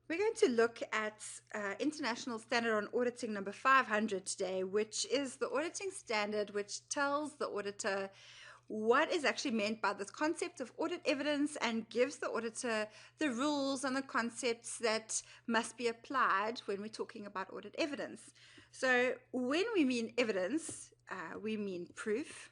We're going to look at International Standard on Auditing number 500 today, which is the auditing standard which tells the auditor what is actually meant by this concept of audit evidence and gives the auditor the rules and the concepts that must be applied when we're talking about audit evidence. So when we mean evidence, we mean proof,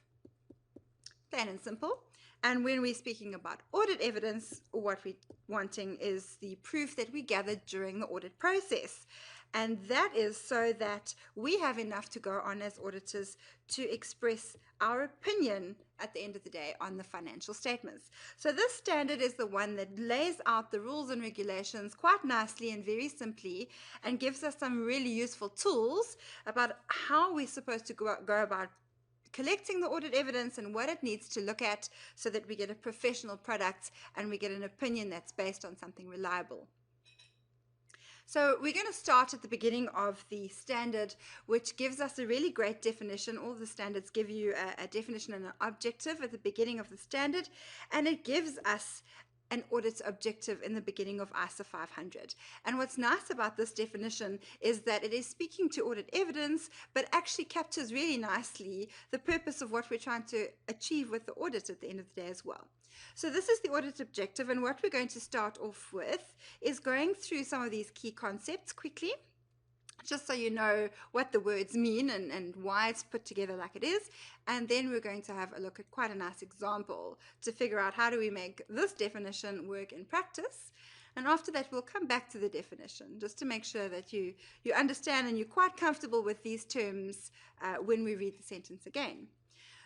plain and simple. And when we're speaking about audit evidence, what we're wanting is the proof that we gathered during the audit process. And that is so that we have enough to go on as auditors to express our opinion at the end of the day on the financial statements. So this standard is the one that lays out the rules and regulations quite nicely and very simply and gives us some really useful tools about how we're supposed to go about collecting the audit evidence and what it needs to look at so that we get a professional product and we get an opinion that's based on something reliable. So we're going to start at the beginning of the standard, which gives us a really great definition. All the standards give you a definition and an objective at the beginning of the standard, and it gives us an audit objective in the beginning of ISA500. And what's nice about this definition is that it is speaking to audit evidence, but actually captures really nicely the purpose of what we're trying to achieve with the audit at the end of the day as well. So this is the audit objective, and what we're going to start off with is going through some of these key concepts quickly, just so you know what the words mean and why it's put together like it is. And then we're going to have a look at quite a nice example to figure out how do we make this definition work in practice. And after that, we'll come back to the definition just to make sure that you understand and you're quite comfortable with these terms when we read the sentence again.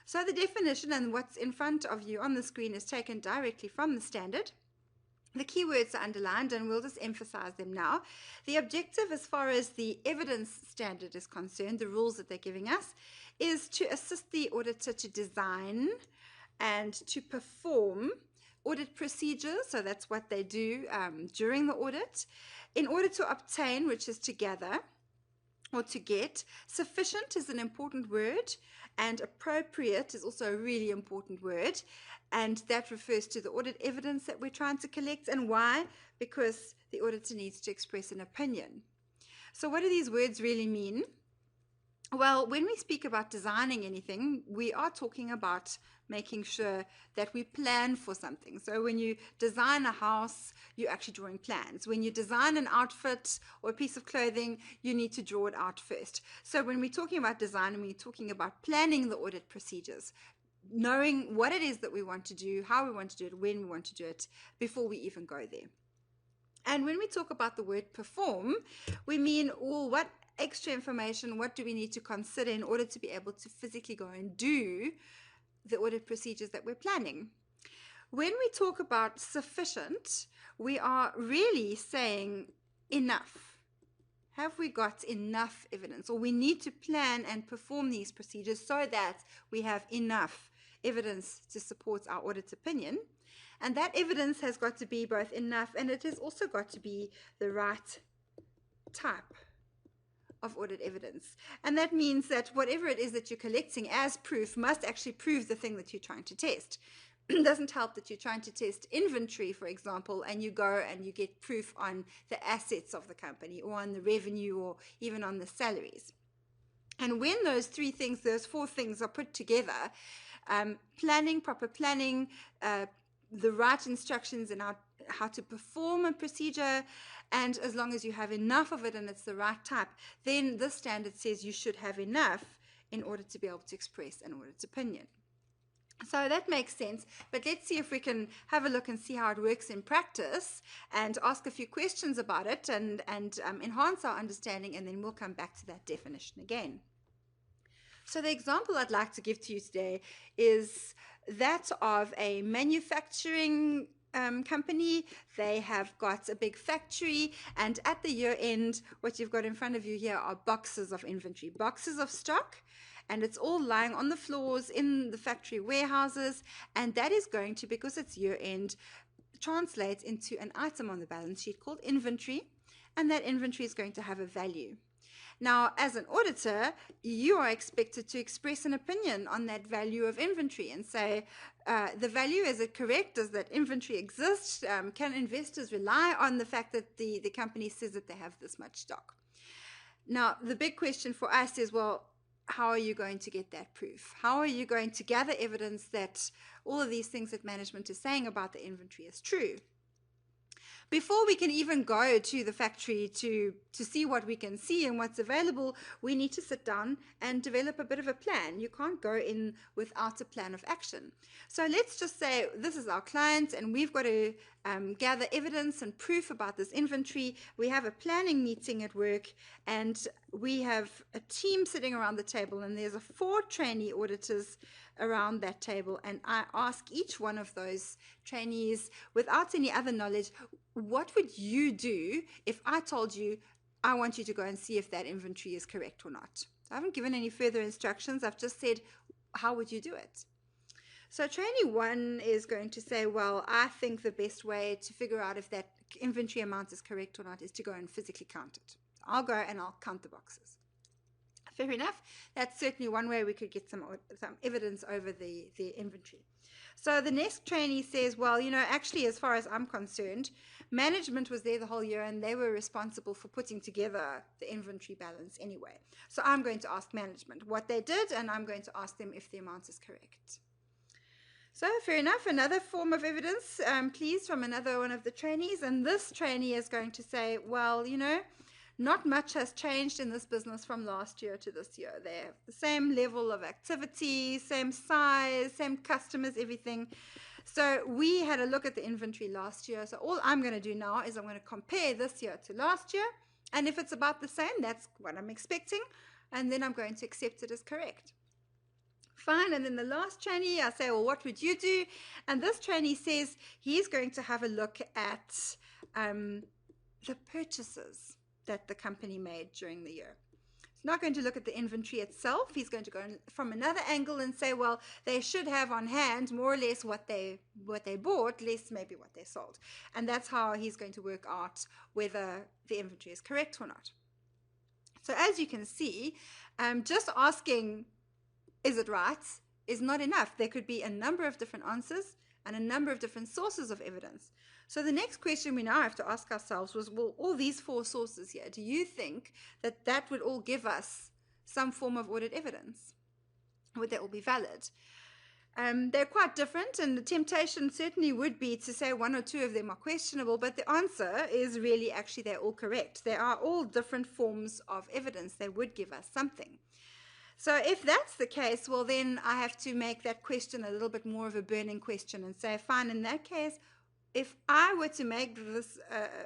So the definition and what's in front of you on the screen is taken directly from the standard. The keywords are underlined and we'll just emphasize them now. The objective as far as the evidence standard is concerned, the rules that they're giving us, is to assist the auditor to design and to perform audit procedures. So that's what they do during the audit, in order to obtain, which is to gather or to get. Sufficient is an important word, and appropriate is also a really important word. And that refers to the audit evidence that we're trying to collect. And why? Because the auditor needs to express an opinion. So what do these words really mean? Well, when we speak about designing anything, we are talking about making sure that we plan for something. So when you design a house, you're actually drawing plans. When you design an outfit or a piece of clothing, you need to draw it out first. So when we're talking about design, we're talking about planning the audit procedures, knowing what it is that we want to do, how we want to do it, when we want to do it, before we even go there. And when we talk about the word perform, we mean, well, what extra information, what do we need to consider in order to be able to physically go and do the audit procedures that we're planning? When we talk about sufficient, we are really saying enough. Have we got enough evidence? Or we need to plan and perform these procedures so that we have enough evidence to support our audit opinion. And that evidence has got to be both enough, and it has also got to be the right type of audit evidence. And that means that whatever it is that you're collecting as proof must actually prove the thing that you're trying to test. It doesn't help that you're trying to test inventory, for example, and you go and you get proof on the assets of the company or on the revenue or even on the salaries. And when those three things, those four things are put together, planning, proper planning, the right instructions in how to perform a procedure, and as long as you have enough of it and it's the right type, then this standard says you should have enough in order to be able to express an audit opinion. So that makes sense, but let's see if we can have a look and see how it works in practice and ask a few questions about it and enhance our understanding, and then we'll come back to that definition again. So the example I'd like to give to you today is that of a manufacturing company. They have got a big factory, and at the year end, what you've got in front of you here are boxes of inventory, boxes of stock, and it's all lying on the floors in the factory warehouses, and that is going to, because it's year end, translate into an item on the balance sheet called inventory, and that inventory is going to have a value. Now, as an auditor, you are expected to express an opinion on that value of inventory and say, the value, is it correct? Does that inventory exist? Can investors rely on the fact that the company says that they have this much stock? Now, the big question for us is, well, how are you going to get that proof? How are you going to gather evidence that all of these things that management is saying about the inventory is true? Before we can even go to the factory to see what we can see and what's available, we need to sit down and develop a bit of a plan. You can't go in without a plan of action. So let's just say this is our client and we've got to gather evidence and proof about this inventory. We have a planning meeting at work and we have a team sitting around the table, and there's 4 trainee auditors around that table, and I ask each one of those trainees, without any other knowledge, what would you do if I told you I want you to go and see if that inventory is correct or not? I haven't given any further instructions. I've just said, how would you do it? So trainee 1 is going to say, well, I think the best way to figure out if that inventory amount is correct or not is to go and physically count it. I'll go and I'll count the boxes. Fair enough. That's certainly one way we could get some evidence over the inventory. So the next trainee says, well, actually, as far as I'm concerned, management was there the whole year and they were responsible for putting together the inventory balance anyway. So I'm going to ask management what they did, and I'm going to ask them if the amount is correct. So fair enough. Another form of evidence, please, from another one of the trainees. And this trainee is going to say, well, not much has changed in this business from last year to this year. They have the same level of activity, same size, same customers, everything. So we had a look at the inventory last year. So all I'm going to do now is I'm going to compare this year to last year. And if it's about the same, that's what I'm expecting. And then I'm going to accept it as correct. Fine. And then the last trainee, I say, well, what would you do? And this trainee says he's going to have a look at the purchases that the company made during the year. He's not going to look at the inventory itself. He's going to go from another angle and say, well, they should have on hand more or less what they bought, less maybe what they sold. And that's how he's going to work out whether the inventory is correct or not. So as you can see, just asking, is it right, is not enough. There could be a number of different answers and a number of different sources of evidence. So the next question we now have to ask ourselves was, well, all these 4 sources here, do you think that would all give us some form of audit evidence? Would they all be valid? They're quite different, and the temptation certainly would be to say 1 or 2 of them are questionable, but the answer is really actually they're all correct. They are all different forms of evidence. They would give us something. So if that's the case, well, then I have to make that question a little bit more of a burning question and say, fine, in that case, if I were to make this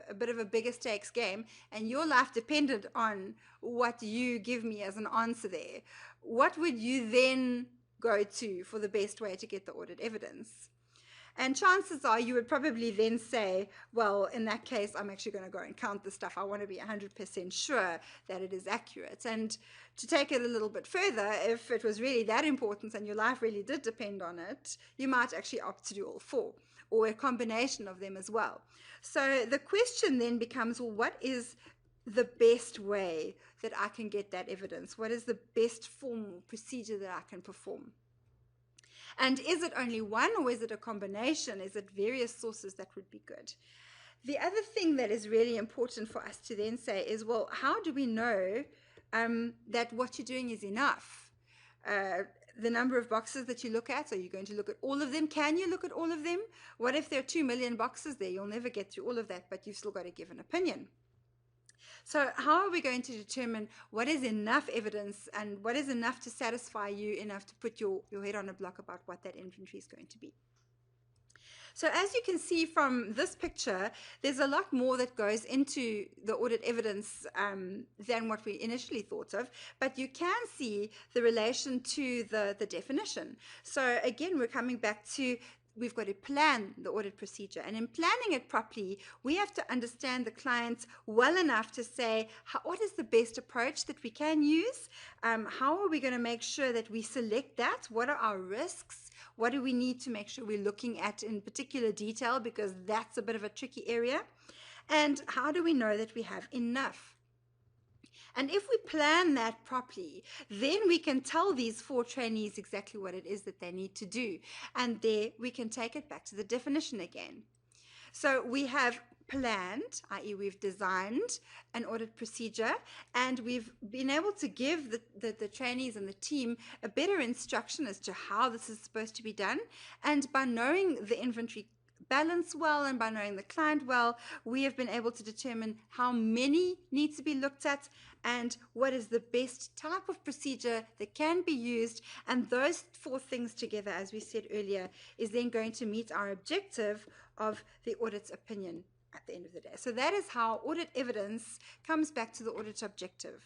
a bit of a bigger stakes game and your life depended on what you give me as an answer there, what would you then go to for the best way to get the audit evidence? And chances are you would probably then say, well, in that case, I'm actually going to go and count the stuff. I want to be 100% sure that it is accurate. And to take it a little bit further, if it was really that important and your life really did depend on it, you might actually opt to do all 4, or a combination of them as well. So the question then becomes, well, what is the best way that I can get that evidence? What is the best form or procedure that I can perform? And is it only one, or is it a combination? Is it various sources that would be good? The other thing that is really important for us to then say is, well, how do we know that what you're doing is enough? The number of boxes that you look at, are you going to look at all of them? Can you look at all of them? What if there are 2 million boxes there? You'll never get through all of that, but you've still got to give an opinion. So how are we going to determine what is enough evidence and what is enough to satisfy you, enough to put your head on a block about what that inventory is going to be? So as you can see from this picture, there's a lot more that goes into the audit evidence than what we initially thought of, but you can see the relation to the definition. So again, we're coming back to, we've got to plan the audit procedure. And in planning it properly, we have to understand the clients well enough to say, what is the best approach that we can use? How are we going to make sure that we select that? What are our risks? What do we need to make sure we're looking at in particular detail, because that's a bit of a tricky area? And how do we know that we have enough? And if we plan that properly, then we can tell these 4 trainees exactly what it is that they need to do. And there we can take it back to the definition again. So we have planned, i.e. we've designed an audit procedure, and we've been able to give the trainees and the team a better instruction as to how this is supposed to be done. And by knowing the inventory balance well and by knowing the client well, we have been able to determine how many need to be looked at and what is the best type of procedure that can be used. And those 4 things together, as we said earlier, is then going to meet our objective of the audit's opinion at the end of the day. So that is how audit evidence comes back to the audit objective.